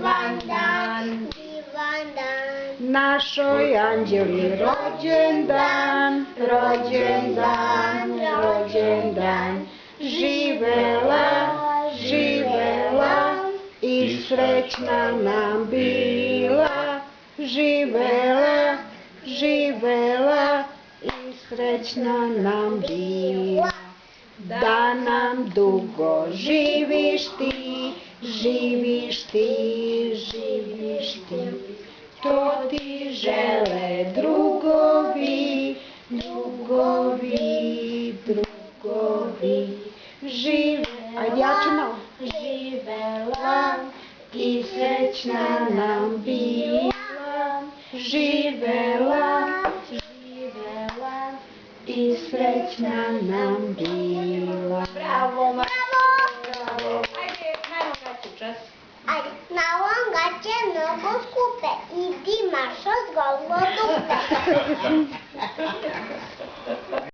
divan dan, divan dan, našoj Anđeli rođendan, rođendan, rođendan. Živela, živela i srećna nam bila, živela, živela i srećna nam bila. Da nam dugo živiš ti, živiš ti, živiš ti, to ti žele drugovi, drugovi, drugovi. Ajde jače malo. Živela i srećna nam bila, živela, živela i srećna nam bila. bravo! Bravo, ajde, najmo gaće čas. Ajde, na ovom gaće mnogo skupe, idi Mašo s golo dupe.